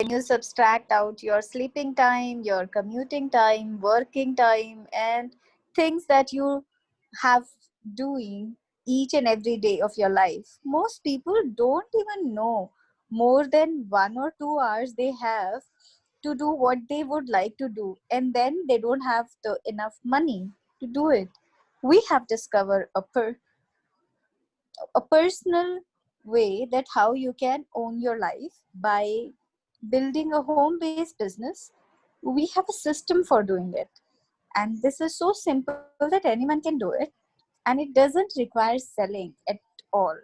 when you subtract out your sleeping time, your commuting time, working time, and things that you have doing each and every day of your life, most people don't even know more than 1 or 2 hours they have to do what they would like to do, and then they don't have the enough money to do it. We have discovered a personal way that how you can own your life by building a home-based business. We have a system for doing it, and this is so simple that anyone can do it, and it doesn't require selling at all.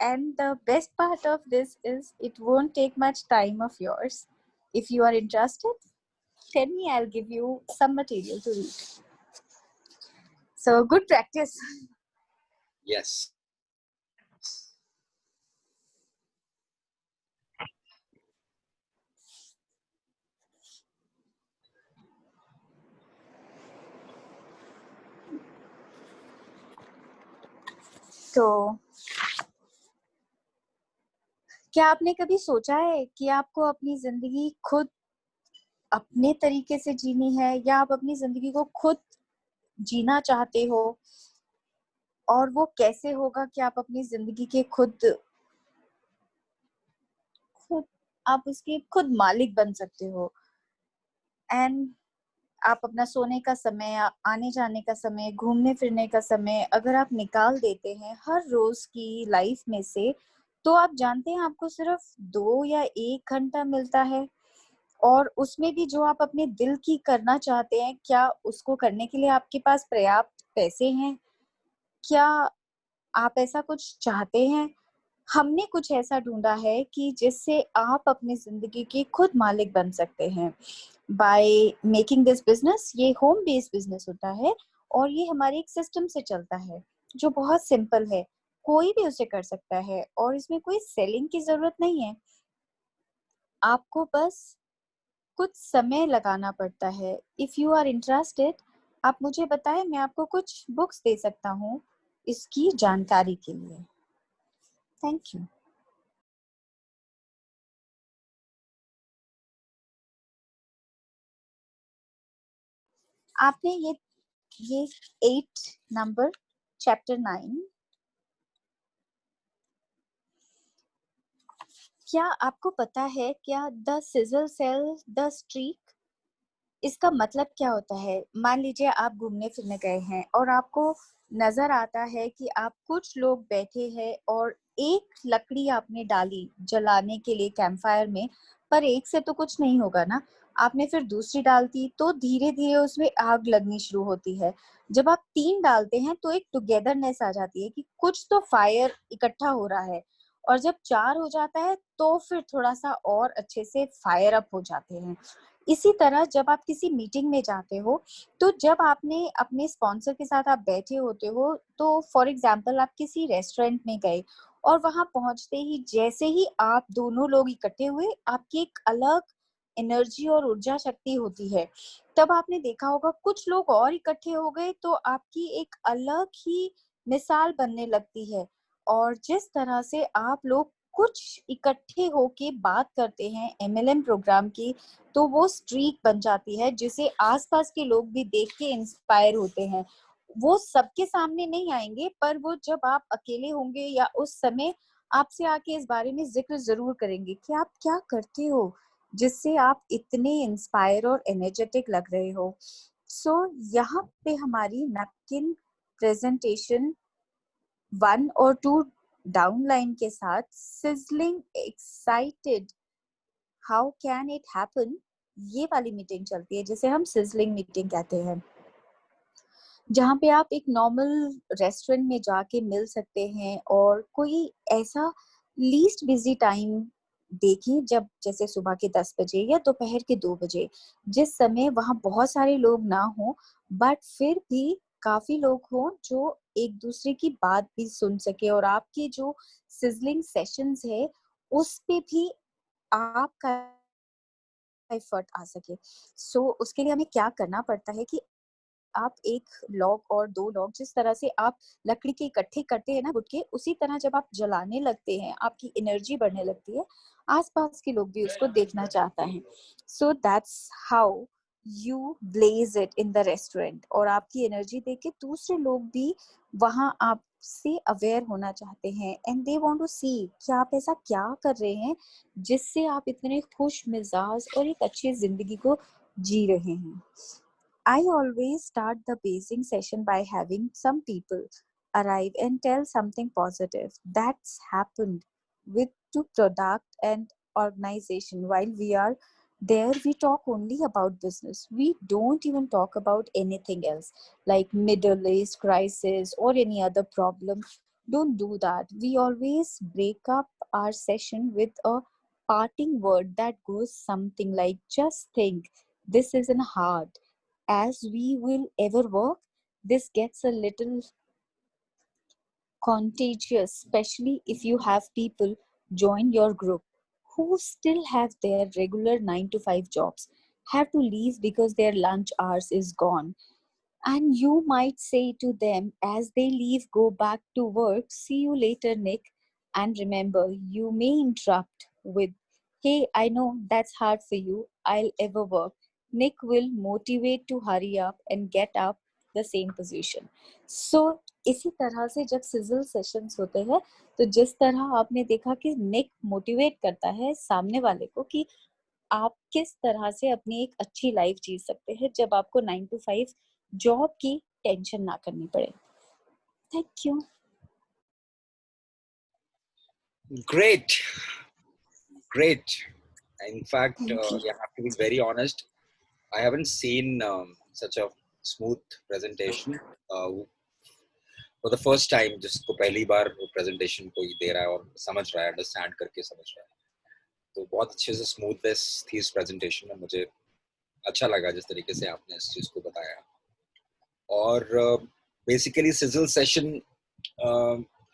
And the best part of this is it won't take much time of yours. If you are interested, tell me, I'll give you some material to read. So good practice. Yes. तो क्या आपने कभी सोचा है कि आपको अपनी जिंदगी खुद अपने तरीके से जीनी है, या आप अपनी जिंदगी को खुद जीना चाहते हो, और वो कैसे होगा कि आप अपनी जिंदगी के खुद आप उसके खुद मालिक बन सकते हो। एंड आप अपना सोने का समय, आने जाने का समय, घूमने फिरने का समय अगर आप निकाल देते हैं हर रोज की लाइफ में से, तो आप जानते हैं आपको सिर्फ 2 या 1 घंटा मिलता है, और उसमें भी जो आप अपने दिल की करना चाहते हैं, क्या उसको करने के लिए आपके पास पर्याप्त पैसे हैं? क्या आप ऐसा कुछ चाहते हैं? हमने कुछ ऐसा ढूंढा है कि जिससे आप अपनी जिंदगी के खुद मालिक बन सकते हैं बाय मेकिंग दिस बिजनेस। ये होम बेस्ड बिजनेस होता है, और ये हमारे एक सिस्टम से चलता है जो बहुत सिंपल है, कोई भी उसे कर सकता है, और इसमें कोई सेलिंग की जरूरत नहीं है। आपको बस कुछ समय लगाना पड़ता है। इफ यू आर इंटरेस्टेड, आप मुझे बताएं, मैं आपको कुछ बुक्स दे सकता हूँ इसकी जानकारी के लिए। Thank you. आपने ये 8 नंबर चैप्टर 9, क्या आपको पता है क्या the sizzle sell the streak, इसका मतलब क्या होता है? मान लीजिए आप घूमने फिरने गए हैं और आपको नजर आता है कि आप कुछ लोग बैठे हैं और एक लकड़ी आपने डाली जलाने के लिए कैंप फायर में, पर एक से तो कुछ नहीं होगा ना। आपने फिर दूसरी डालती तो धीरे धीरे उसमें आग लगनी शुरू होती है। जब आप 3 डालते हैं तो एक टुगेदरनेस आ जाती है कि कुछ तो फायर इकट्ठा हो रहा है, और जब 4 हो जाता है तो फिर थोड़ा सा और अच्छे से फायर अप हो जाते हैं। इसी तरह जब आप किसी मीटिंग में जाते हो, तो जब आपने अपने स्पॉन्सर के साथ आप बैठे होते हो, तो फॉर एग्जांपल आप किसी रेस्टोरेंट में गए और वहां पहुंचते ही जैसे ही आप दोनों लोग इकट्ठे हुए, आपकी एक अलग एनर्जी और ऊर्जा शक्ति होती है। तब आपने देखा होगा कुछ लोग और इकट्ठे हो गए तो आपकी एक अलग ही मिसाल बनने लगती है। और जिस तरह से आप लोग कुछ इकट्ठे होके बात करते हैं एमएलएम प्रोग्राम की, तो वो स्ट्रीक बन जाती है जिसे आसपास के लोग भी देख के इंस्पायर होते हैं। वो सबके सामने नहीं आएंगे, पर वो जब आप अकेले होंगे या उस समय आपसे आके इस बारे में जिक्र जरूर करेंगे कि आप क्या करते हो जिससे आप इतने इंस्पायर और एनर्जेटिक लग रहे हो। सो यहाँ पे हमारी नैपकिन प्रेजेंटेशन 1 और 2 डाउनलाइन के साथ sizzling excited how can it happen, ये वाली मीटिंग चलती है जिसे हम सिजलिंग मीटिंग कहते हैं, जहाँ पे आप एक नॉर्मल रेस्टोरेंट में जाके मिल सकते हैं और कोई ऐसा लीस्ट बिजी टाइम देखें, जब जैसे सुबह के 10 बजे या दोपहर के 2 बजे, जिस समय वहाँ बहुत सारे लोग ना हो, बट फिर भी काफी लोग हों जो एक दूसरे की बात भी सुन सके, और आपके जो सिजलिंग सेशंस है उस पे भी आपका एफर्ट आ सके। सो उसके लिए हमें क्या करना पड़ता है कि आप एक लॉग और 2 लॉग, जिस तरह से आप लकड़ी के इकट्ठे करते हैं ना गुटके, उसी तरह जब आप जलाने लगते हैं, आपकी एनर्जी बढ़ने लगती है, आसपास के लोग भी उसको देखना चाहता है. So that's how you blaze it in the restaurant. और आपकी एनर्जी देख के दूसरे लोग भी वहां आपसे अवेयर होना चाहते हैं, एंड दे वांट टू सी कि आप ऐसा क्या कर रहे हैं जिससे आप इतने खुश मिजाज और एक अच्छी जिंदगी को जी रहे हैं. I always start the basing session by having some people arrive and tell something positive that's happened with the product and organization. While we are there, we talk only about business. We don't even talk about anything else, like Middle East crisis or any other problem. Don't do that. We always break up our session with a parting word that goes something like, just think, this isn't hard as we will ever work. This gets a little contagious, especially if you have people join your group who still have their regular 9 to 5 jobs, have to leave because their lunch hours is gone. And you might say to them as they leave, go back to work, see you later, Nick. And remember, you may interrupt with, hey, I know that's hard for you, I'll ever work. Nick will motivate to hurry up and get up the same position. So, इसी तरह से जब sizzle sessions होते हैं, तो जिस तरह आपने देखा कि निक मोटिवेट करता है सामने वाले को कि आप किस तरह से अपनी एक अच्छी लाइफ जी सकते हैं जब आपको 9 to 5 जॉब की टेंशन ना करनी पड़े. Thank you. Great, great. In fact, thank you. I have to be very honest. I haven't seen such a smooth presentation. For the first time, जिसको पहली बार वो presentation कोई दे रहा है और समझ रहा है, understand करके समझ रहा है, तो बहुत अच्छे से smoothness थी इस presentation में. मुझे अच्छा लगा जिस तरीके से आपने इस चीज को बताया. और बेसिकली सिजल सेशन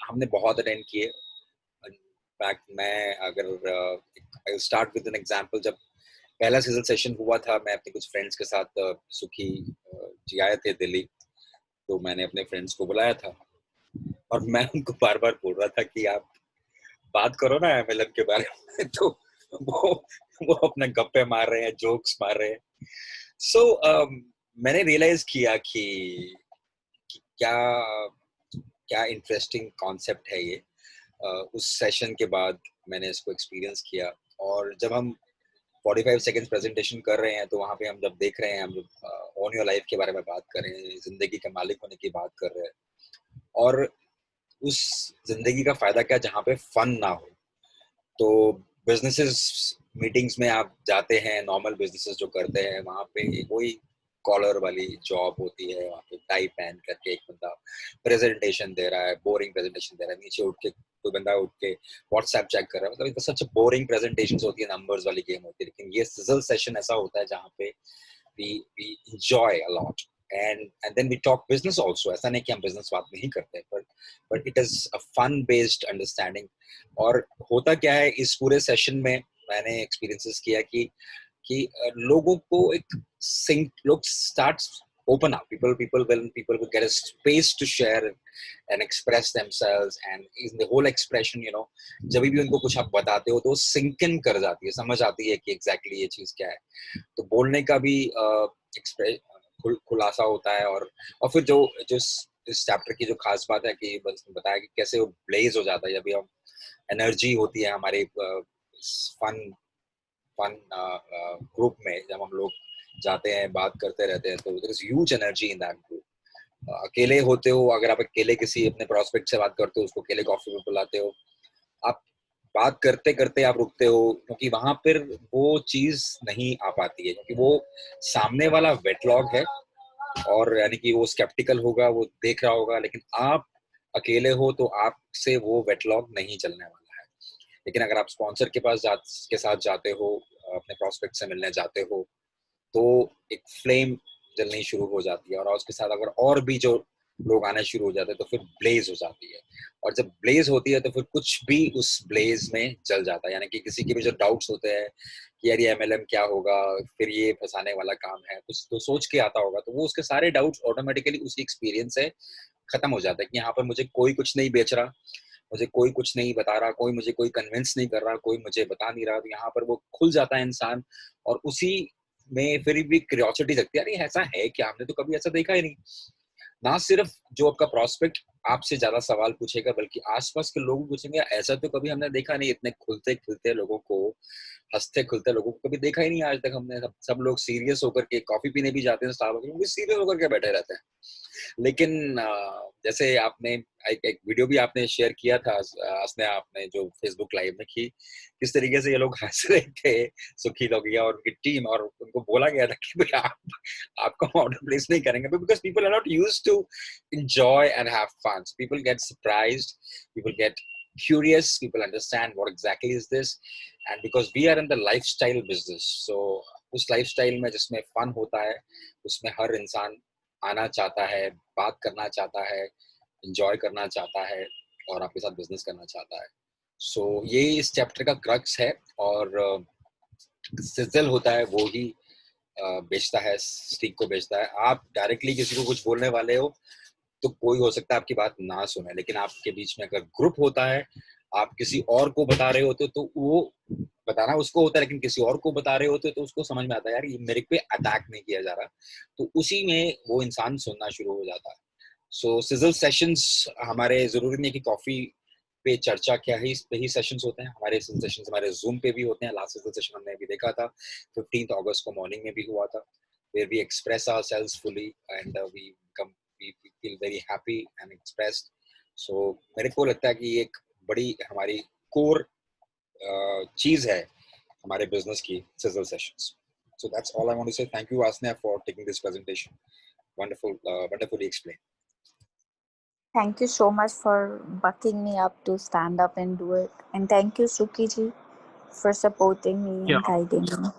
हमने बहुत अटेंड किए. इनफैक्ट मैं अगर I start with an example. जब पहला सिजल सेशन हुआ था, मैं अपने कुछ फ्रेंड्स के साथ सुखी जी आए थे दिल्ली. तो मैंने अपने फ्रेंड्स को बुलाया था और मैं उनको बार बार बोल रहा था कि आप बात करो ना एमएलएम के बारे में. तो वो वो अपना गप्पे मार रहे हैं, जोक्स मार रहे हैं. सो मैंने रियलाइज किया कि क्या क्या इंटरेस्टिंग कॉन्सेप्ट है ये. उस सेशन के बाद मैंने इसको एक्सपीरियंस किया. और जब हम 45 सेकेंड्स प्रेजेंटेशन कर रहे हैं, तो वहाँ पे हम जब देख रहे हैं, हम जब ओन योर लाइफ के बारे में बात कर रहे हैं, जिंदगी के मालिक होने की बात कर रहे हैं, और उस जिंदगी का फायदा क्या जहाँ पे फन ना हो. तो बिजनेसेस मीटिंग्स में आप जाते हैं, नॉर्मल बिजनेसेस जो करते हैं, वहाँ पे वही कॉलर वाली जॉब होती है. वहाँ पे टाई पहन करके एक बंदा प्रेजेंटेशन दे रहा है, बोरिंग प्रेजेंटेशन दे रहा है. नीचे उठ के कोई बंदा उठ के व्हाट्सएप चेक कर रहा है. मतलब सच बोरिंग प्रेजेंटेशंस होती है, नंबर्स वाली गेम होती है. लेकिन ये सिजल सेशन ऐसा होता है जहाँ पे we enjoy a lot, and then we talk business also. ऐसा नहीं कि हम business बात नहीं करते, but it is a fun based understanding. और होता क्या है इस पूरे सेशन में, मैंने एक्सपीरियंसेस किया कि लोगों को एक सिंक, लोग start open up. People will get a space to share and express themselves, and in the whole expression, जब भी उनको कुछ आप बताते हो तो सिंक इन कर जाती है, समझ आती है कि एग्जैक्टली ये चीज क्या है. तो बोलने का भी खुलासा होता है. और फिर जो जो इस चैप्टर की जो खास बात है कि बस बताया कि कैसे वो ब्लेज हो जाता है जब भी हम एनर्जी होती है हमारे फन फन ग्रुप में. जब हम लोग जाते हैं, बात करते रहते हैं, तो there is huge energy in that group. अकेले होते हो, अगर आप अकेले किसी अपने प्रोस्पेक्ट से बात करते हो, उसको अकेले कॉफी में बुलाते हो, आप बात करते करते आप रुकते हो, क्योंकि वहां पर वो चीज नहीं आ पाती है, क्योंकि वो सामने वाला वेटलॉग है. और यानी कि वो स्केप्टिकल होगा, वो देख रहा होगा, लेकिन आप अकेले हो तो आपसे वो वेटलॉग नहीं चलने वाला है. लेकिन अगर आप स्पॉन्सर के साथ जाते हो, अपने प्रोस्पेक्ट से मिलने जाते हो, तो एक फ्लेम जलनी शुरू हो जाती है. और उसके साथ अगर और भी जो लोग आने शुरू हो जाते हैं, तो फिर ब्लेज हो जाती है. और जब ब्लेज होती है तो फिर कुछ भी उस ब्लेज में जल जाता है। यानी कि किसी के भी जो डाउट्स होते हैं कि यार ये एमएलएम क्या होगा, फिर ये फंसाने वाला काम है, कुछ तो सोच के आता होगा, तो वो उसके सारे डाउट्स ऑटोमेटिकली उसी एक्सपीरियंस से खत्म हो जाता है कि यहाँ पर मुझे कोई कुछ नहीं बेच रहा, मुझे कोई कुछ नहीं बता रहा, कोई मुझे कोई कन्विंस नहीं कर रहा, कोई मुझे बता नहीं रहा। तो यहाँ पर वो खुल जाता है इंसान, और उसी में फिर भी क्यूरियोसिटी जगती है, अरे ऐसा है क्या, हमने तो कभी ऐसा देखा ही नहीं। ना सिर्फ जो आपका प्रोस्पेक्ट आपसे ज्यादा सवाल पूछेगा, बल्कि आसपास के लोग पूछेंगे, ऐसा तो कभी हमने देखा नहीं, इतने खुलते खिलते लोगों को, हंसते खुलते लोगों को कभी देखा ही नहीं आज तक हमने। सब लोग सीरियस होकर के कॉफी पीने भी जाते हैं, स्टारबक्स में भी सीरियस होकर के बैठे रहते हैं। लेकिन जैसे आपने एक वीडियो भी आपने शेयर किया था, उसने आपने जो फेसबुक लाइव में की, किस तरीके से ये लोग हंस रहे थे, सुखी लोगिया और उनकी टीम, और उनको बोला गया था कि भाई आपको ऑर्डर प्लेस नहीं करेंगे, because people are not used to enjoy and have fun. So people get surprised, people get curious, people understand what exactly is this, and because we are in the lifestyle business, so उस lifestyle में जिसमें fun होता है, उसमें हर इंसान आना चाहता है, बात करना चाहता है, एंजॉय करना चाहता है, और आपके साथ बिजनेस करना चाहता है। सो ये इस चैप्टर का क्रक्स है। और सिजल होता है वो ही बेचता है, स्टिक को बेचता है। आप डायरेक्टली किसी को कुछ बोलने वाले हो तो कोई हो सकता है आपकी बात ना सुने, लेकिन आपके बीच में अगर ग्रुप होता है, आप किसी और को बता रहे होते तो वो बताना उसको होता है, लेकिन किसी और को बता रहे होते तो उसको समझ में आता है यार ये मेरे पे अटैक नहीं किया जा रहा, तो उसी में वो इंसान सुनना शुरू हो जाता है। सो सिजल सेशंस हमारे जरूरी नहीं कि कॉफी पे चर्चा क्या है इस पे ही सेशंस होते हैं, हमारे सेशंस हमारे जूम पे भी होते हैं। लास्ट सिजल सेशन हमने अभी देखा था, 15 अगस्त को मॉर्निंग में भी हुआ था, where we express ourselves fully and we feel very happy and expressed. So मेरे को लगता है कि ये एक बड़ी हमारी कोर चीज है हमारे बिजनेस की, sizzle sessions. So that's all I want to say. Thank you, Asna, for taking this presentation. Wonderfully explained. Thank you so much for bucking me up to stand up and do it. And thank you, Suki ji, for supporting me and Yeah, guiding me.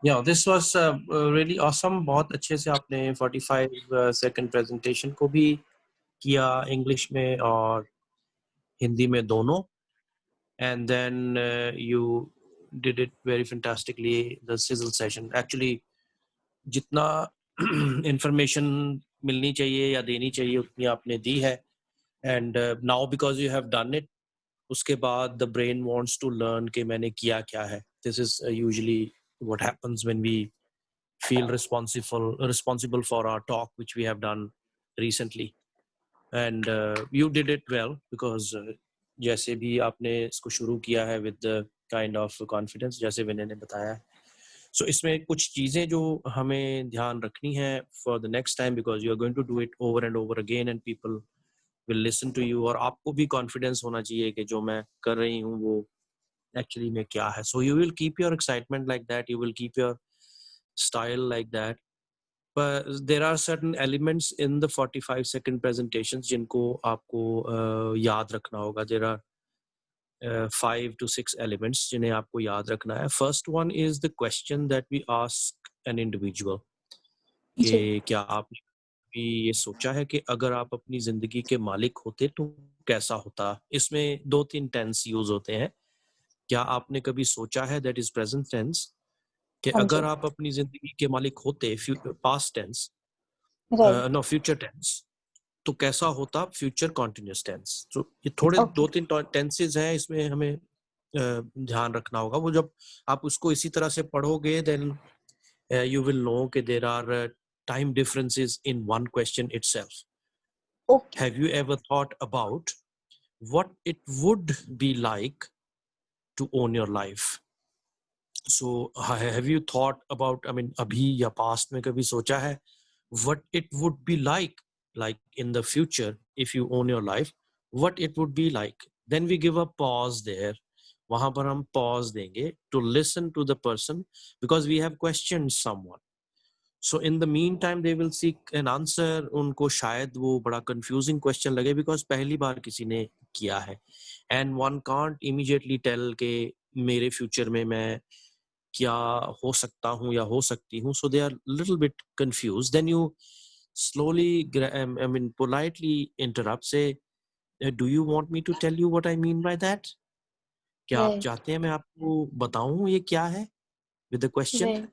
yeah, this was really awesome. बहुत अच्छे से आपने 45 second presentation को भी किया English में और हिंदी में दोनों, and then you did it very fantastically. The sizzle session actually जितना information मिलनी चाहिए या देनी चाहिए उतनी आपने दी है, and now because you have done it, उसके बाद the brain wants to learn कि मैंने किया क्या है. This is usually what happens when we feel responsible for our talk which we have done recently, and you did it well because जैसे भी आपने इसको शुरू किया है with the kind of confidence जैसे विनय ने बताया. So इसमें कुछ चीजें जो हमें ध्यान रखनी है for the next time, because you are going to do it over and over again and people will listen to you, और आपको भी confidence होना चाहिए कि जो मैं कर रही हूँ वो actually में क्या है. So you will keep your excitement like that, you will keep your style like that, but there are certain elements in the 45-second presentations जिनको आपको याद रखना होगा. There are 5 to 6 elements जिन्हें आपको याद रखना है. First one is the question that we ask an individual कि क्या आपने भी ये सोचा है कि अगर आप अपनी जिंदगी के मालिक होते तो कैसा होता. इसमें 2-3 टेंस यूज होते हैं. क्या आपने कभी सोचा है, दैट इज प्रेजेंट टेंस, कि हाँ जी. अगर आप अपनी जिंदगी के मालिक होते, past tense, Right. No future tense, तो कैसा होता फ्यूचर कॉन्टिन्यूस टेंस. तो ये थोड़े Okay. 2-3 टेंसेज हैं, इसमें हमें ध्यान रखना होगा. वो जब आप उसको इसी तरह से पढ़ोगे then you will know that there are time differences in one question itself. Okay. Have you ever thought about what it would be like to own your life? So have you thought about, I mean, abhi ya past mein kabhi socha hai what it would be like in the future if you own your life, what it would be like? Then we give a pause there. Wahan par hum pause denge to listen to the person because we have questioned someone. So in the meantime they will seek an answer. उनको शायद वो बड़ा confusing question लगे because पहली बार किसी ने किया है, and one can't immediately tell कि मेरे future में मैं क्या हो सकता हूँ या हो सकती हूँ. So they are little bit confused. Then you slowly, I mean politely interrupt, say Do you want me to tell you what I mean by that? क्या आप Right. चाहते हैं मैं आपको बताऊं ये क्या है? With the question. Right.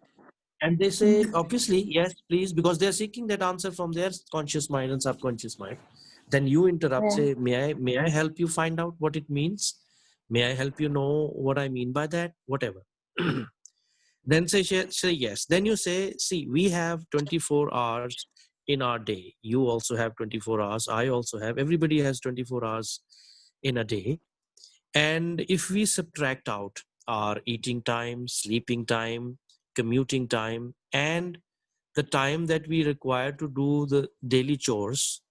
And they say, Mhm. obviously, yes, please, because they're seeking that answer from their conscious mind and subconscious mind. Then you interrupt, say, Right. may I help you find out what it means? May I help you know what I mean by that? Whatever. Then say yes. Then you say, see, we have 24 hours in our day. You also have 24 hours. I also have. Everybody has 24 hours in a day. And if we subtract out our eating time, sleeping time, commuting time, and the time that we require to do the daily chores,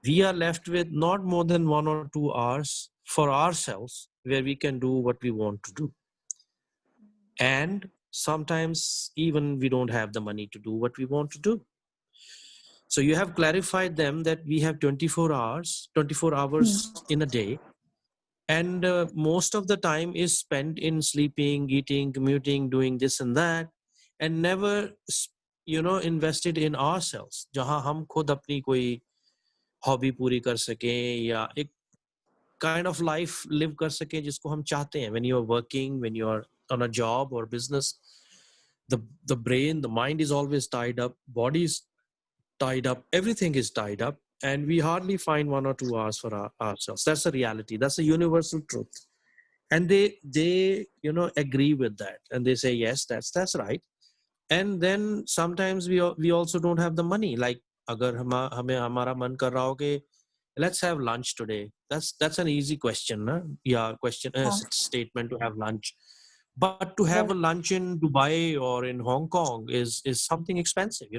we are left with not more than 1 or 2 hours for ourselves where we can do what we want to do. And sometimes even we don't have the money to do what we want to do. So you have clarified them that we have 24 hours in a day, and most of the time is spent in sleeping, eating, commuting, doing this and that, and never invested in ourselves, जहां हम खुद अपनी कोई hobby पूरी कर सकें या एक kind of life live कर सकें जिसको हम चाहते हैं. When you are working, when you are on a job or business, the brain, the mind is always tied up, body is tied up, everything is tied up, and we hardly find 1 or 2 hours for ourselves. That's a reality, that's a universal truth. And they agree with that, and they say yes, that's right. And then sometimes we also don't have the money. Like अगर हमें हमारा मन कर रहा हो कि let's have lunch today, that's an easy question, na? Yeah, question, हाँ. statement to have lunch. But to have a Right. lunch in Dubai or in Hong Kong is something expensive,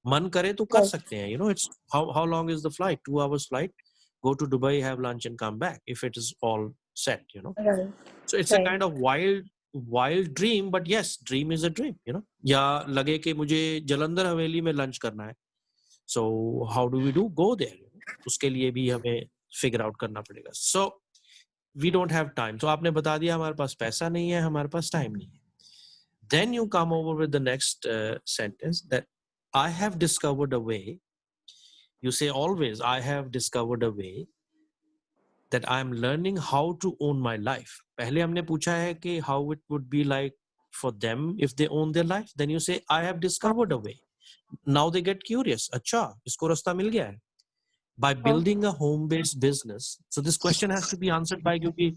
मन करे तो कर Right. सकते हैं, it's how long is the flight? 2 hours flight, go to Dubai, have lunch and come back if it is all set. Right. So it's a Right. kind of wild dream, but yes, dream is a dream. या लगे कि मुझे जलंधर हवेली में lunch करना है, so how do we do? Go there. उसके लिए भी हमें figure out करना पड़ेगा. So we don't have time. So आपने बता दिया हमारे पास पैसा नहीं है, हमारे पास time नहीं है. Then you come over with the next sentence that I have discovered a way. You say always, I have discovered a way that I am learning how to own my life. पहले हमने पूछा है कि how it would be like for them if they own their life. Then you say, I have discovered a way. Now they get curious. अच्छा, इसको रास्ता मिल गया है. By building a home-based business. So this question has to be answered by क्योंकि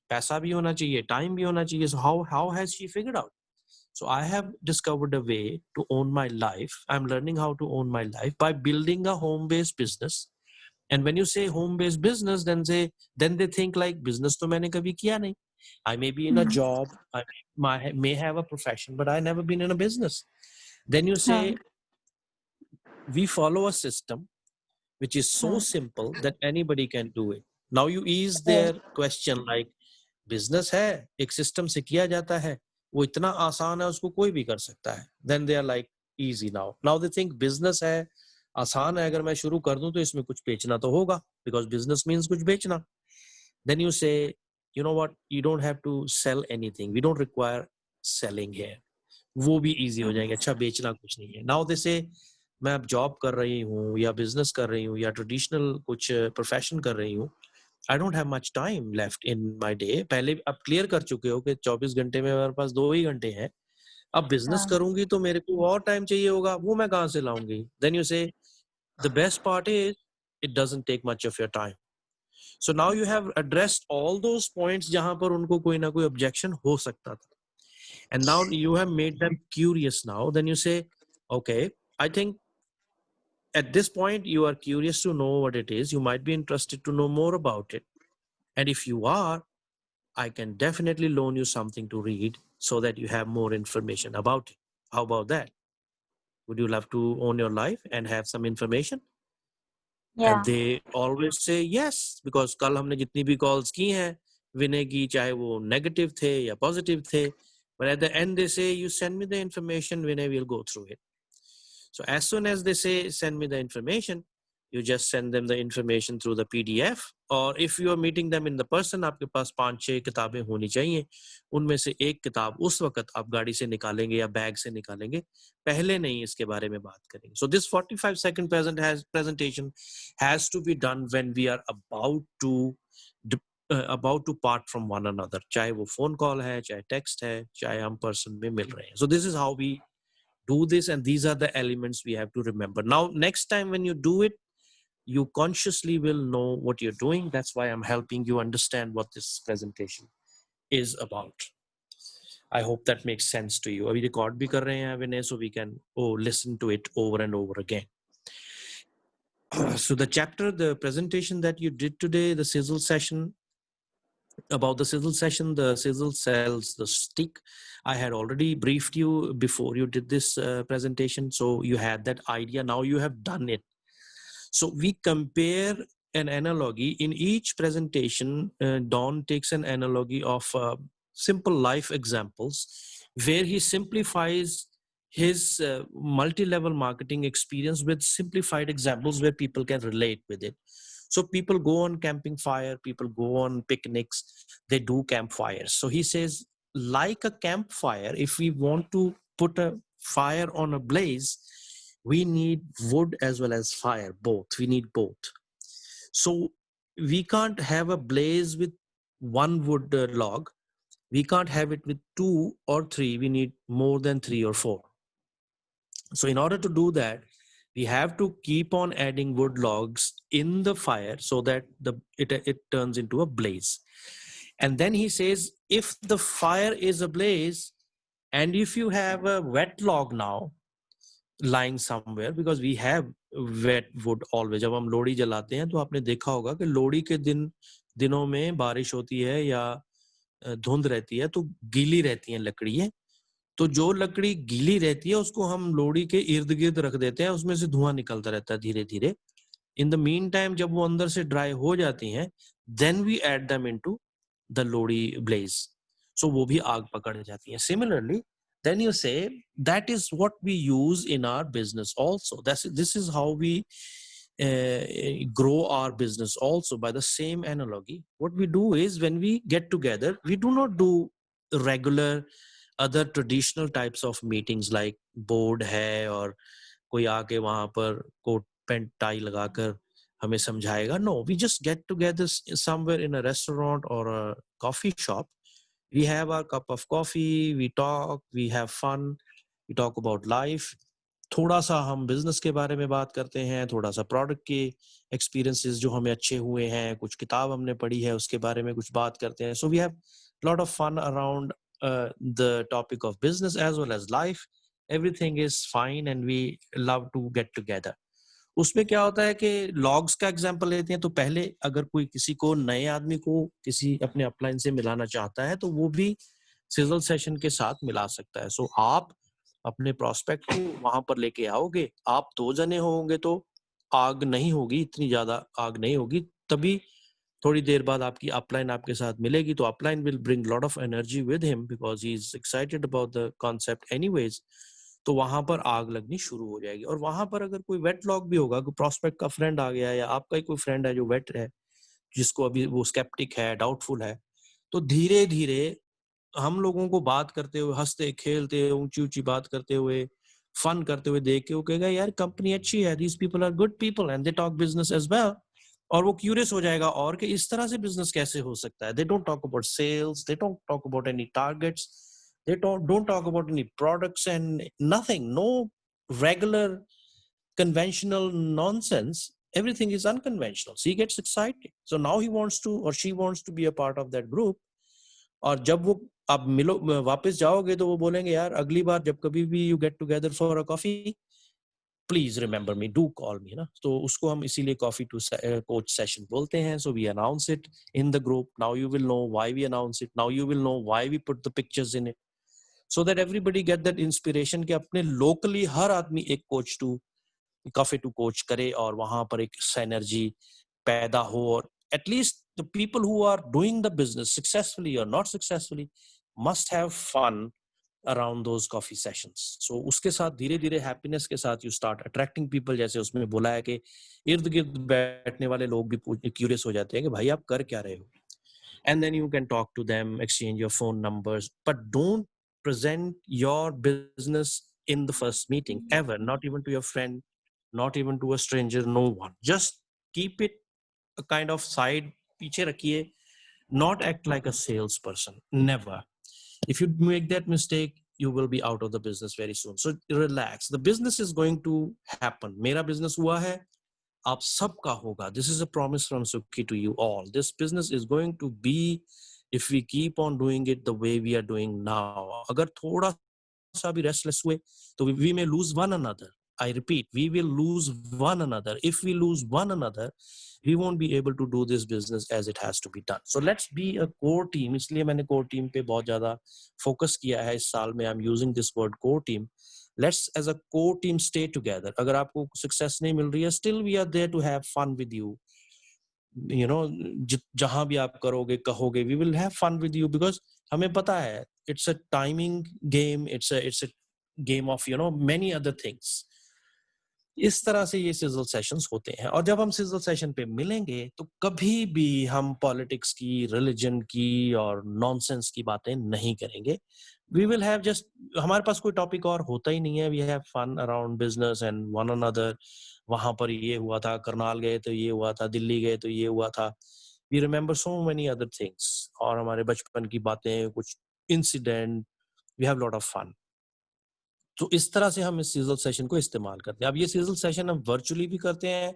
पैसा भी होना चाहिए, time भी होना चाहिए. So how has she figured out? So I have discovered a way to own my life. I'm learning how to own my life by building a home-based business. And when you say home-based business, then they think like business तो मैंने कभी किया नहीं. I may be in a job, I may have a profession, but I never been in a business. Then you say हाँ. we follow a system which is so हाँ. simple that anybody can do it. Now you ease Right. their question like business है, एक system से किया जाता है, वो इतना आसान है उसको कोई भी कर सकता है. Then they are like easy now. Now they think business है, आसान है, अगर मैं शुरू कर दूं तो इसमें कुछ बेचना तो होगा, because business means कुछ बेचना. Then you say, you know what, you don't have to sell anything. We don't require selling here. वो भी easy हो जाएंगे. अच्छा, बेचना कुछ नहीं है. Now they say मैं अब जॉब कर रही हूँ या बिजनेस कर रही हूँ या ट्रेडिशनल कुछ प्रोफेशन कर रही हूँ. I don't have much time left in my day. पहले अब क्लियर कर चुके हो कि 24 घंटे में मेरे पास 2 ही घंटे हैं. अब बिजनेस हाँ. करूंगी तो मेरे को और टाइम चाहिए होगा, वो मैं कहाँ से लाऊंगी? Then you say the best part is it doesn't take much of your time. So now you have addressed all those points जहां पर उनको कोई ना कोई ऑब्जेक्शन हो सकता था, and now you have made them curious. Now then you say okay, I think at this point you are curious to know what it is. You might be interested to know more about it, and if you are, I can definitely loan you something to read so that you have more information about it. How about that? Would you love to own your life and have some information? And Yeah. they always say yes, because कल हमने जितनी भी calls की हैं विनय की, चाहे वो negative थे या positive थे, but at the end they say you send me the information, Vinay will go through it. So as soon as they say send me the information, you just send them the information through the PDF, और if you are meeting them in the person, आपके पास 5-6 किताबें होनी चाहिए, उनमें से एक किताब उस वक्त आप गाड़ी से निकालेंगे या बैग से निकालेंगे, पहले नहीं इसके बारे में बात करेंगे. So this 45 second presentation has to be done when we are about to part from one another, चाहे वो फोन कॉल है, चाहे टेक्स्ट है, चाहे हम पर्सन में मिल रहे हैं. So this is how we do this, and these are the elements we have to remember. Now next time when you do it, you consciously will know what you're doing. That's why I'm helping you understand what this presentation is about. I hope that makes sense to you. Abhi record bhi kar rahe hain Vinay, so we can listen to it over and over again. So the presentation that you did today, the Sizzle session, about the Sizzle session, the Sizzle sells the stick. I had already briefed you before you did this presentation, so you had that idea. Now you have done it. So we compare an analogy in each presentation. Don takes an analogy of simple life examples where he simplifies his multi-level marketing experience with simplified examples where people can relate with it. So people go on camping fire, people go on picnics, they do campfires. So he says, like a campfire, if we want to put a fire on a blaze, we need wood as well as fire, both. We need both. So we can't have a blaze with one wood log. We can't have it with 2 or 3. We need more than 3 or 4. So in order to do that, we have to keep on adding wood logs in the fire so that it turns into a blaze. And then he says, if the fire is ablaze, and if you have a wet log now lying somewhere, because we have wet wood always. जब हम लोड़ी जलाते हैं तो आपने देखा होगा कि लोड़ी के दिनों में बारिश होती है या धुंध रहती है तो गीली रहती हैं लकड़ियाँ. तो जो लकड़ी गीली रहती है उसको हम लोड़ी के इर्द गिर्द रख देते हैं, उसमें से धुआं निकलता रहता है धीरे धीरे. इन द मीन टाइम जब वो अंदर से ड्राई हो जाती हैं, then we add them into the Lohri blaze. So वो भी आग पकड़ जाती हैं. Similarly then you say that is what we use in our business also. This is how we grow our business also, by the same analogy. What we do is, when we get together, we do not do regular other traditional types of meetings like board है और कोई आके वहां पर coat pant tie लगाकर हमें समझाएगा. No, we just get together somewhere in a restaurant or a coffee shop. We have our cup of coffee, we talk, we have fun, we talk about life. थोड़ा सा हम business के बारे में बात करते हैं, थोड़ा सा प्रोडक्ट के एक्सपीरियंसेस जो हमें अच्छे हुए हैं, कुछ किताब हमने पढ़ी है उसके बारे में कुछ बात करते हैं. So we have lot of fun around the topic of business as well as life. Everything is fine and we love to get together. उसमें क्या होता है कि लॉग्स का एग्जांपल लेते हैं, तो पहले अगर कोई किसी को, नए आदमी को किसी अपने अपलाइन से मिलाना चाहता है तो वो भी सिजल सेशन के साथ मिला सकता है. सो आप अपने प्रोस्पेक्ट को वहां पर लेके आओगे, आप 2 जने होंगे तो आग नहीं होगी, इतनी ज्यादा आग नहीं होगी. तभी थोड़ी देर बाद आपकी अपलाइन आपके साथ मिलेगी, तो upline will bring lot of energy with him because he is excited about the concept anyways. तो वहां पर आग लगनी शुरू हो जाएगी. और वहां पर अगर कोई वेट लॉग भी होगा, कोई प्रोस्पेक्ट का फ्रेंड आ गया या आपका ही कोई फ्रेंड है जो वेट है, जिसको अभी वो स्केप्टिक है, डाउटफुल है, तो धीरे धीरे हम लोगों को बात करते हुए, हंसते खेलते, ऊंची ऊंची बात करते हुए, फन करते हुए देख के वो कहेगा यार कंपनी अच्छी है, these people are good people and they talk business as well. और वो क्यूरियस हो जाएगा और कि इस तरह से बिजनेस कैसे हो सकता है. They don't talk about sales, they don't talk about any targets, they don't talk about any products and nothing, no regular conventional nonsense. Everything is unconventional. So he gets excited. So now he wants to, or she wants to be a part of that group. और जब वो आप मिलो वापस जाओगे तो वो बोलेंगे यार अगली बार जब कभी भी you get together for a coffee, please remember me, do call मी ना. तो उसको हम इसीलिए कॉफी टू कोच सेशन बोलते हैं. So we announce it in the group. Now you will know why we announce it. Now you will know why we put the pictures in it, so that everybody get that inspiration कि अपने locally हर आदमी एक coach to coffee to coach करे और वहां पर एक synergy पैदा हो. और at least the people who are doing the business successfully or not successfully must have fun around those coffee sessions. So उसके साथ धीरे धीरे happiness के साथ you start attracting people, जैसे उसमें बोला है कि इर्द गिर्द बैठने वाले लोग भी curious हो जाते हैं कि भाई आप कर क्या रहे हो, and then you can talk to them, exchange your phone numbers, but don't present your business in the first meeting ever, not even to your friend, not even to a stranger, no one. Just keep it a kind of side, पीछे रखिए, not act like a salesperson, never. If you make that mistake, you will be out of the business very soon. So relax, the business is going to happen. मेरा business हुआ है, आप सबका होगा. This is a promise from Sukhi to you all. This business is going to be, if we keep on doing it the way we are doing now. अगर थोड़ा सा भी restless हुए, तो we may lose one another. I repeat, we will lose one another. If we lose one another, we won't be able to do this business as it has to be done. So let's be a core team. इसलिए मैंने core team पे बहुत ज़्यादा focus किया है इस साल में. I'm using this word core team. Let's as a core team stay together. अगर आपको success नहीं मिल रही है, still we are there to have fun with you. You know, जहाँ भी आप करोगे कहोगे, we will have fun with you, because हमें पता है it's a timing game, it's a game of, you know, many other things. इस तरह से ये सिजल सेशंस होते हैं. और जब हम सिजल सेशन पे मिलेंगे तो कभी भी हम पॉलिटिक्स की, रिलीजन की और नॉनसेंस की बातें नहीं करेंगे. वी विल हैव जस्ट, हमारे पास कोई टॉपिक और होता ही नहीं है. We have fun around business and one another. वहां पर ये हुआ था, करनाल गए तो ये हुआ था, दिल्ली गए तो ये हुआ था. We remember so many other things, और हमारे बचपन की बातें, कुछ incident. We have lot of fun. तो इस तरह से हम इस सीजल सेशन को इस्तेमाल करते हैं. अब ये सीजल सेशन हम वर्चुअली भी करते हैं,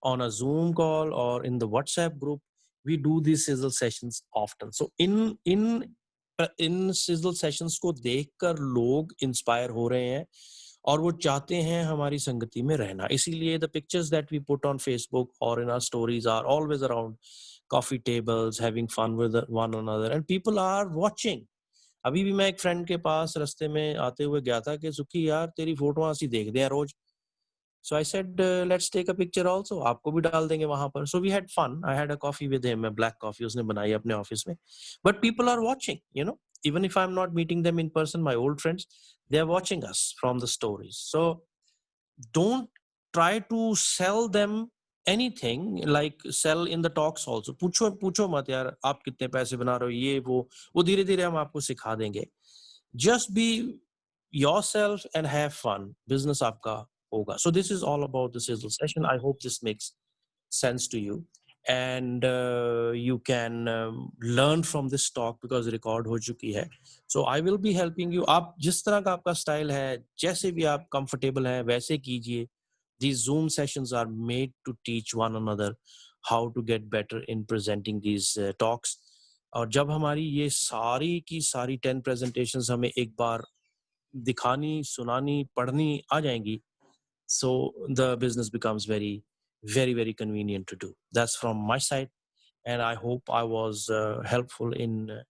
ऑन अ जूम कॉल और in the WhatsApp group. We do this sizzle sessions often. So in in in sizzle sessions को देखकर लोग इंस्पायर हो रहे हैं और वो चाहते हैं हमारी संगति में रहना. इसीलिए the pictures that we put on Facebook और in our stories are always around coffee tables, having fun with one another, and people are watching. अभी भी मैं एक फ्रेंड के पास रास्ते में आते हुए गया था कि सुखी यार तेरी फोटो ऐसी देखते हैं रोज. So I said let's take a picture also, आपको भी डाल देंगे वहां पर. So we had fun. I had a coffee with him, black coffee उसने बनाई अपने ऑफिस में. But people are watching, you know, even if I'm not meeting them in person, my old friends, they are watching us from the stories. So don't try to sell them anything, like sell in the talks also. पूछो मत यार आप कितने पैसे बना रहे हो, ये वो धीरे धीरे हम आपको सिखा देंगे. Just be yourself and have fun. Business आपका होगा. So this is all about the sizzle session. I hope this makes sense to you, and you can learn from this talk because record हो चुकी है. So I will be helping you. आप जिस तरह का आपका स्टाइल है, जैसे भी आप comfortable हैं, वैसे कीजिए. These Zoom sessions are made to teach one another how to get better in presenting these talks. और जब हमारी ये सारी की सारी 10 presentations हमें एक बार दिखानी, सुनानी, पढ़नी आ जाएंगी, so the business becomes very, very, very convenient to do. That's from my side, and I hope I was helpful in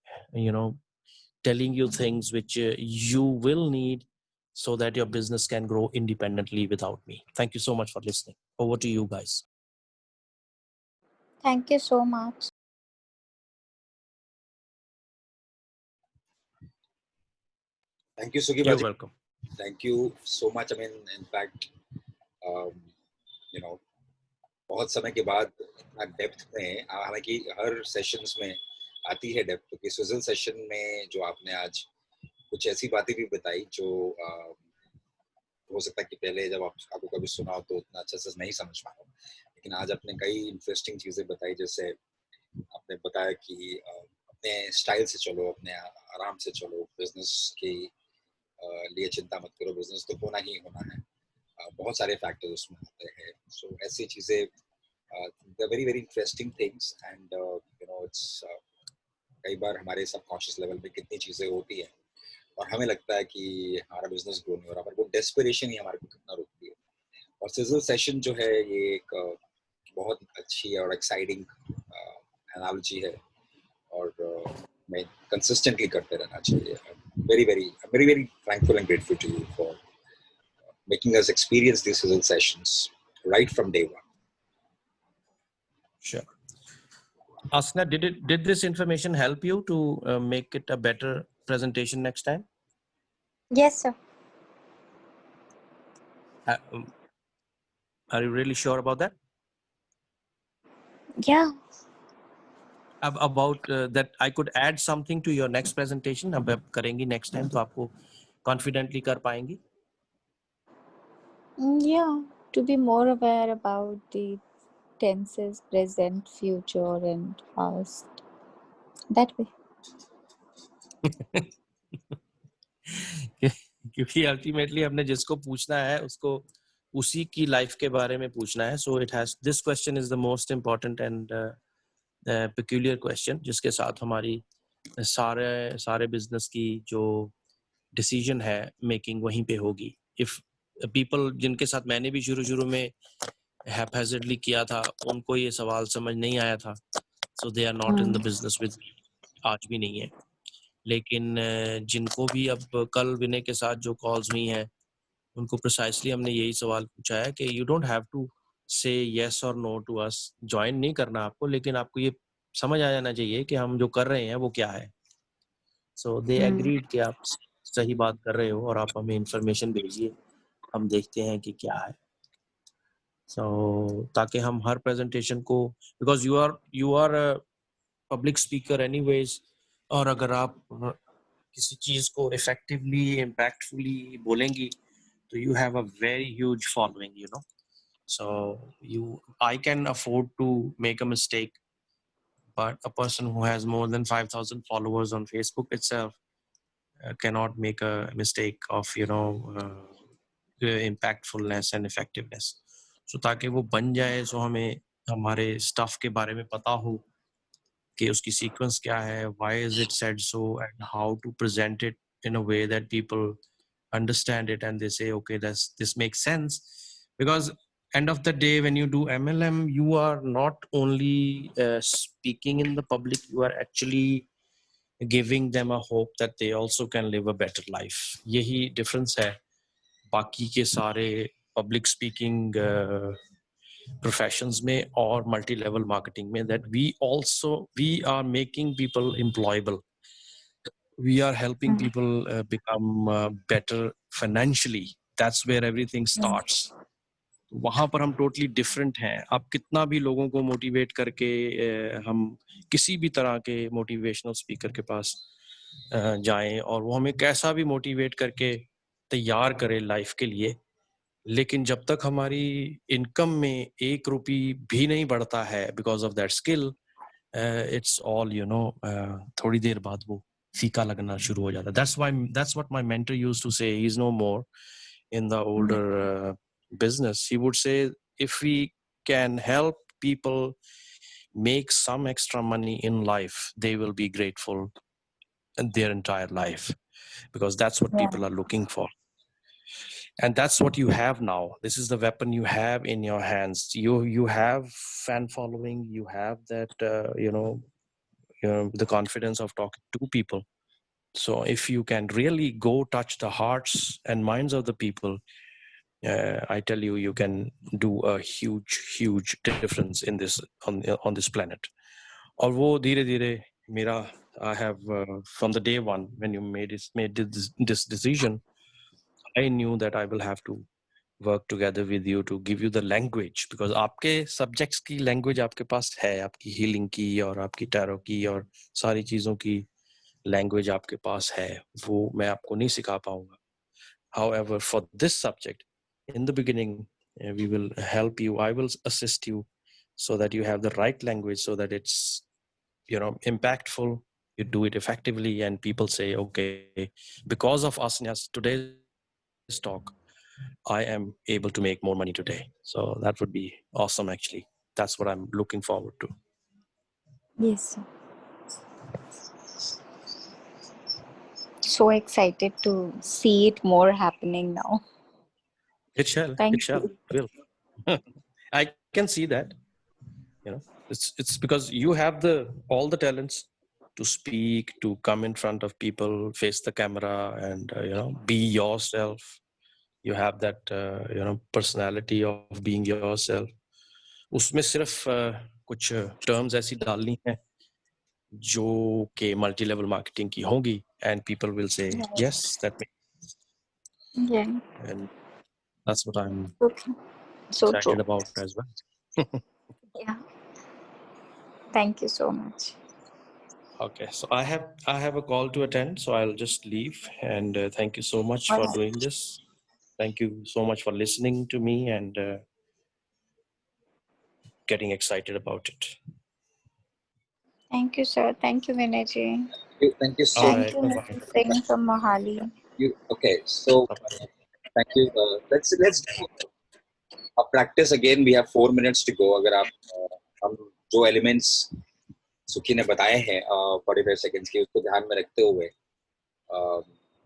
telling you things which you will need so that your business can grow independently without me. Thank you so much for listening. Over to you guys. Thank you so much. Thank you, Sugi You're Baji. welcome. Thank you so much. I mean, in fact, you know, बहुत समय के बाद इतना depth में, हालांकि हर sessions में आती है डेप्थ, क्योंकि सिजल सेशन में जो आपने आज कुछ ऐसी बातें भी बताई जो हो सकता है कि पहले जब आपको कभी सुना हो तो उतना अच्छे से नहीं समझ पाए हो, लेकिन आज आपने कई इंटरेस्टिंग चीजें बताई. जैसे आपने बताया कि अपने स्टाइल से चलो, अपने आराम से चलो, बिजनेस के लिए चिंता मत करो, बिजनेस तो होना ही होना है. बहुत सारे फैक्टर्स उसमें आते हैं. सो ऐसी चीजें very very interesting things, and it's कई बार हमारे सबकॉन्शियस लेवल पे कितनी चीजें होती है और हमें लगता है कि हमारा बिजनेस ग्रो नहीं हो रहा, पर वो डेस्परेशन ही हमारे को कितना रोकती है. और सिजल सेशन जो है ये एक बहुत अच्छी और एक्साइटिंग एनालॉजी है, और मैं कंसिस्टेंटली करते रहना चाहिए. very very very very thankful and grateful to you for making us experience these sizzle sessions right from day one. Sure. Asna, did this information help you to make it a better presentation next time? Yes, sir. Are you really sure about that? Yeah. About that I could add something to your next presentation. अब करेंगी next time तो आपको confidently कर पाएंगी. Yeah, to be more aware about the tenses, present, future, and past. That way. क्योंकि ultimately हमने जिसको पूछना है उसको उसी की लाइफ के बारे में पूछना है. So it has this question is the most important and peculiar question जिसके साथ हमारी सारे बिजनेस की जो डिसीजन है मेकिंग वहीं पे होगी. इफ पीपल जिनके साथ मैंने भी शुरू में हैपहैज़र्डली किया था उनको ये सवाल समझ नहीं आया था, so they are not in the business with me, आज भी नहीं है. लेकिन जिनको भी अब कल विनय के साथ जो कॉल्स हुई हैं उनको प्रिसाइसली हमने यही सवाल पूछा है कि यू डोंट हैव टू से यस और नो टू अस. ज्वाइन नहीं करना आपको, लेकिन आपको ये समझ आ जाना चाहिए कि हम जो कर रहे हैं वो क्या है. सो दे एग्रीड कि आप सही बात कर रहे हो और आप हमें इंफॉर्मेशन भेजिए, हम देखते हैं कि क्या है. सो ताकि हम हर प्रेजेंटेशन को, because you are public speaker anyways, और अगर आप किसी चीज को इफेक्टिवली इम्पैक्टफुली बोलेंगी तो you have a very huge following, you know. So I can afford to make a mistake, but a person who has more than 5,000 followers on Facebook itself cannot make a mistake of impactfulness and effectiveness. So ताकि वो बन जाए, so हमें हमारे stuff के बारे में पता हो कि उसकी sequence क्या है, why is it said so, and how to present it in a way that people understand it and they say, okay, this makes sense. Because end of the day, when you do MLM, you are not only speaking in the public, you are actually giving them a hope that they also can live a better life. यही difference है बाकी के सारे public speaking professions में और multi level marketing में, that we are making people employable. We are helping people become better financially. That's where everything starts. वहां पर हम टोटली डिफरेंट हैं. आप कितना भी लोगों को मोटिवेट करके हम किसी भी तरह के मोटिवेशनल स्पीकर के पास जाएं और वो हमें कैसा भी मोटिवेट करके तैयार करे लाइफ के लिए, लेकिन जब तक हमारी इनकम में 1 रुपी भी नहीं बढ़ता है because of that skill, it's all थोड़ी देर बाद वो फीका लगना शुरू हो जाता है. that's what my mentor used to say. He's no more in the older business. He would say, if we can help people make some extra money in life, they will be grateful their entire life, because that's what people are looking for. And that's what you have now. This is the weapon you have in your hands. You have fan following, you have that the confidence of talking to people. So if you can really go touch the hearts and minds of the people, I tell you, you can do a huge difference in this on this planet. और वो धीरे धीरे मेरा, I have from the day one when you made this decision, I knew that I will have to work together with you to give you the language, because आपके subjects की language आपके पास है, आपकी healing की और आपकी tarot की और सारी चीजों की language आपके पास है, वो मैं आपको नहीं सिखा पाऊंगा. However, for this subject, in the beginning, we will help you. I will assist you so that you have the right language, so that it's impactful. You do it effectively, and people say, okay, because of Asanaya's today's talk, I am able to make more money today. So that would be awesome, actually. That's what I'm looking forward to. Yes, sir. So excited to see it more happening now. It shall. Thank It shall. you. It will. I can see that. It's because you have all the talents to speak, to come in front of people, face the camera, and be yourself. You have that personality of being yourself. उसमें सिर्फ कुछ terms ऐसी डालनी है जो कि multi level marketing की होंगी, and people will say yes, that makes Yeah. and that's what I'm Okay. So excited true. about as well. Yeah. Thank you so much. Okay, so I have a call to attend, so I'll just leave. And thank you so much All for right. doing this. Thank you so much for listening to me and getting excited about it. Thank you, sir. Thank you, Vinay. Thank you so All much. Thank right, you, bye bye. Mr. Singh from Mohali. Okay, so Bye bye. thank you. Let's do a practice again. We have 4 minutes to go. अगर आप हम जो elements सुखी ने बताए हैं 45 seconds के उसको ध्यान में रखते हुए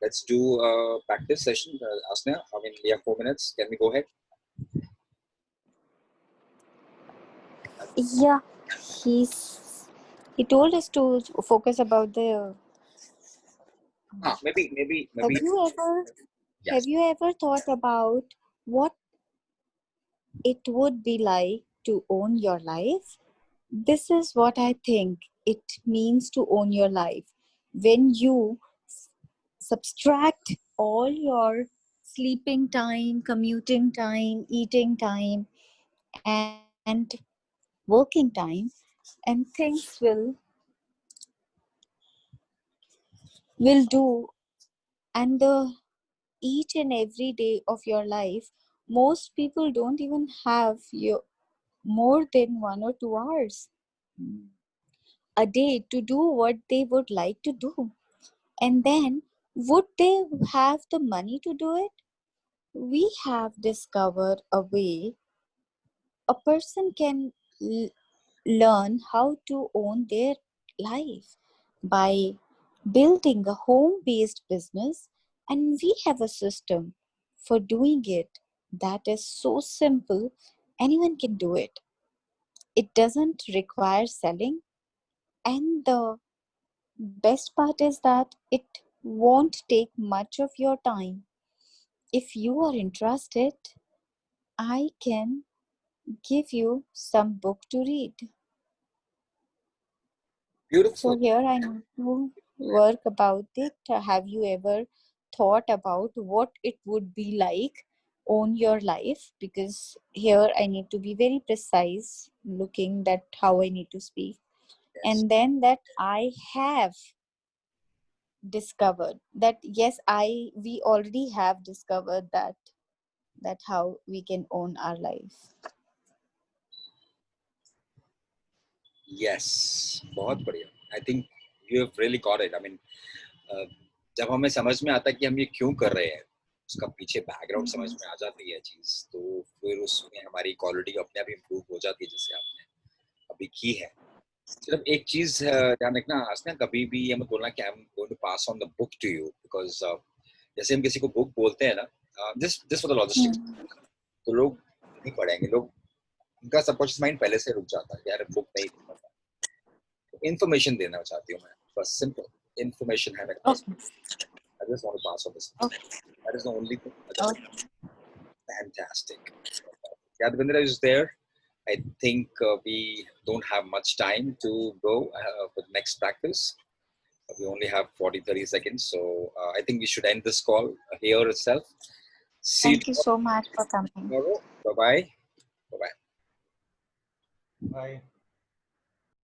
let's do a practice session. Asna, I mean we have 4 minutes. Can we go ahead? Yeah, he told us to focus about the. Maybe Have you ever yes. have you ever thought about what it would be like to own your life? This is what I think it means to own your life. When you subtract all your sleeping time, commuting time, eating time, and working time, and things will do, and the each and every day of your life, most people don't even have your more than 1 or 2 hours a day to do what they would like to do. And then, would they have the money to do it? We have discovered a way a person can learn how to own their life by building a home based business, and we have a system for doing it that is so simple, anyone can do it. It doesn't require selling, and the best part is that it won't take much of your time. If you are interested, I can give you some book to read. So Beautiful. here I need to work about it. Have you ever thought about what it would be like on your life? Because here I need to be very precise, looking that how I need to speak. Yes. And then that I have discovered that yes, we already have discovered that how we can own our life. Yes. बहुत बढ़िया. I think you have really got it. I mean, जब हमें समझ में आता है कि हम ये क्यों कर रहे हैं, उसका पीछे बैकग्राउंड समझ में आ जाती है चीज, तो फिर उसमें हमारी क्वालिटी अपने आप इम्प्रूव हो जाती है, जैसे आपने अभी की है. सिर्फ एक चीज ध्यान रखना आसना, कभी भी ये मत बोलना कि I am going to pass on the book to you, because जैसे हम किसी को बुक बोलते हैं ना, दिस फॉर द लॉजिस्टिक्स, तो लोग नहीं पढ़ेंगे, लोग उनका सबकॉन्शियस माइंड पहले से रुक जाता है, यार बुक नहीं पढ़ता. इन्फॉर्मेशन देना चाहती हूँ मैं, बस सिंपल इन्फॉर्मेशन है मेरे पास. I just want to pass on this. That is the only thing. Fantastic. Yadvindra is there. I think we don't have much time to go for the next practice. We only have 40-30 seconds. So I think we should end this call here itself. See Thank you you so much for coming. tomorrow. Bye-bye. Bye-bye. Bye.